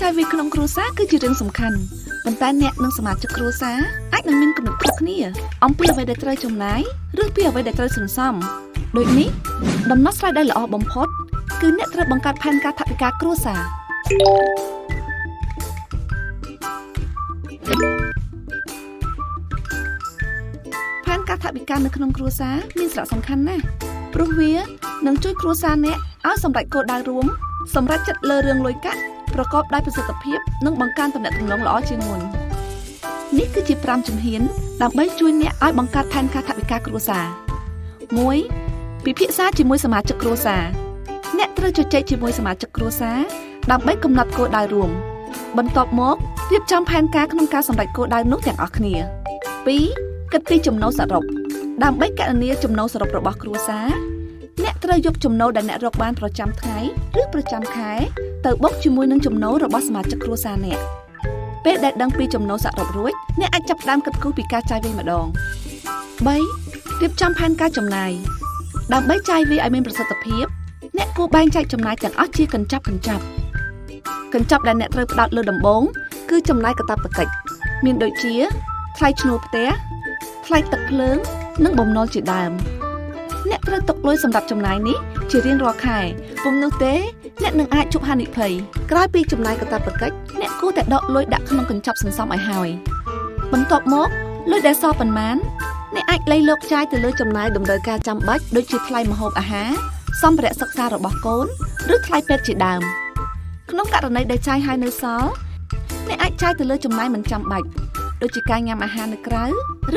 ចាយវាក្នុងគ្រួសារគឺជារឿងសំខាន់ប៉ុន្តែអ្នកនិងសមាជិកគ្រួសារអាចនឹងមានគំនិតខុសគ្នាអំពីអ្វីដែលត្រូវចំណាយឬពីអ្វីដែលត្រូវសន្សំដូចនេះដំណោះស្រាយដែលល្អបំផុតគឺអ្នកត្រូវបង្កើតផែនការថវិកាគ្រួសារផែនការថវិកានៅក្នុងគ្រួសារមានសារៈសំខាន់ណាស់ព្រោះវានឹងជួយគ្រួសារអ្នកឲ្យសម្រេចគោលដៅរួមសម្រាប់ចិត្តលើរឿងលុយកាក់ប្រកបដោយប្រសិទ្ធភាពនិងបង្កើនទំនាក់ទំនងល្អជាងមុននេះគឺជា5ជំហានដើម្បីជួយអ្នកឲ្យបង្កើតផែនការថវិកាគ្រួសារ 1. ពិភាក្សាជាមួយសមាជិកគ្រួសារអ្នកត្រូវជជែកជាមួយសមាជិកគ្រួសារដើម្បីកំណត់គោលដៅរួមបន្ទាប់មករៀបចំផែនការក្នុងការសម្រេចគោលដៅនោះទាំងអស់គ្នា 2. គិតពីចំណូលសរុបដើម្បីគណនាចំណូលសរុបរបស់គ្រួសារអ្នកត្រូវយកចំណូលដែលអ្នករកបានប្រចាំថ្ងៃឬប្រចាំខែទៅបូកជាមួយនឹងចំណូលរបស់សមាជិកគ្រួសារអ្នកពេលដែលដឹងពីចំណូលសរុបរួចអ្នកអាចចាប់ផ្ដើមគិតគូរពីការចាយវាយម្ដង 3. រៀបចំផែនការចំណាយដើម្បីចាយវាយឲ្យមានប្រសិទ្ធភាពអ្នកគួរបែងចែកចំណាយទាំងអស់ជាកញ្ចប់ដែលអ្នកត្រូវផ្ដោតលើដំបូងគឺចំណាយកាតព្វកិច្ចមានដូចជាថ្លៃឈ្នួលផ្ទះថ្លៃទឹកភ្លើងនិងបំណុលជាដើមអ្នកត្រូវទុកលុយសម្រាប់ចំណាយនេះជារៀងរាល់ខែពុំនោះទេអ្នកនឹងអាចជួបហានិភ័យក្រោយពីចំណាយកាតព្វកិច្ចអ្នកគួរតែដកលុយដាក់ក្នុងកញ្ចប់សន្សំឲ្យហើយបន្ទាប់មកលុយដែលសល់ប៉ុន្មានអ្នកអាចលៃលកចាយទៅលើចំណាយតម្រូវការចាំបាច់ដូចជាថ្លៃម្ហូបអាហារសម្ភារៈសិក្សារបស់កូនឬថ្លៃពេទ្យជាដើមក្នុងករណីដែលចាយហើយនៅសល់អ្នកអាចចាយទៅលើចំណាយមិនចាំបាច់ដូចជាការញ៉ាំអាហារនៅក្រៅ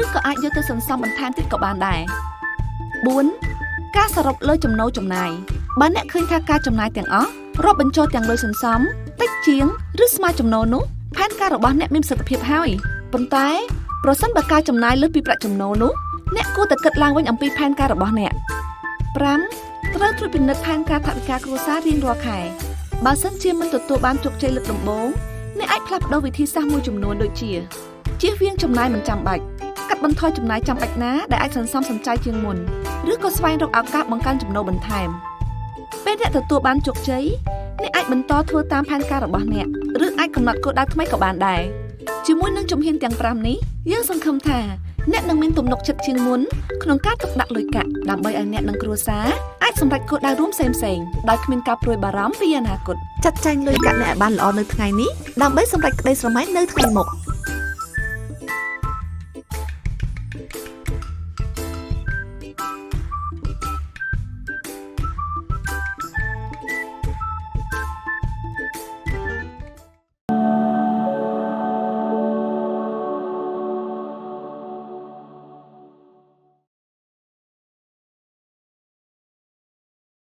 ឬក៏អាចយកទៅសន្សំបន្ថែមទៀតក៏បានដែរ 4. ការសរុបលើចំណូលចំណាយបើអ្នកឃើញថាការចំណាយទាំងអស់រាប់បញ្ចូលទាំងលុយសន្សំតិចជាងឬស្មើចំណូលនោះផែនការរបស់អ្នកមានប្រសិទ្ធភាពហើយប៉ុន្តែប្រសិនបើការចំណាយលើសពីប្រាក់ចំណូលនោះអ្នកគួរតែគិតឡើងវិញអំពីផែនការរបស់អ្នក 5. ត្រូវត្រួតពិនិត្យផែនការថវិកាគ្រួសាររៀងរាល់ខែបើសិនជាមិនទទួលបានជោគជ័យលើកដំបូងអ្នកអាចផ្លាស់ប្ដូរវិធីសាស្ត្រមួយចំនួនដូចជាជៀសវាងចំណាយមិនចាំបាច់កាត់បន្ថយចំណាយចាំបាច់ណាដែលអាចសន្សំសំចៃជាងមុនឬក៏ស្វែងរកឱកាសបង្កើនចំណូលបន្ថែមពេលអ្នកទទួលបានជោគជ័យអ្នកអាចបន្តធ្វើតាមផែនការរបស់អ្នកឬអាចកំណត់គោលដៅថ្មីក៏បានដែរជាមួយនឹងជំហានទាំង5នេះយើងសង្ឃឹមថាអ្នកនឹងមានទំនុកចិត្តជាងមុនក្នុងការទុកដាក់លុយកាក់ដើម្បីឲ្យអ្នកនិងគ្រួសារអាចសម្រេចគោលដៅរួមផ្សេងៗដោយគ្មានការព្រួយបារម្ភពីអនាគតចាត់ចែងលុយកាក់អ្នកឲ្យបានល្អនៅថ្ងៃនេះដើម្បីសម្រេចក្តីស្រមៃនៅថ្ងៃមុខ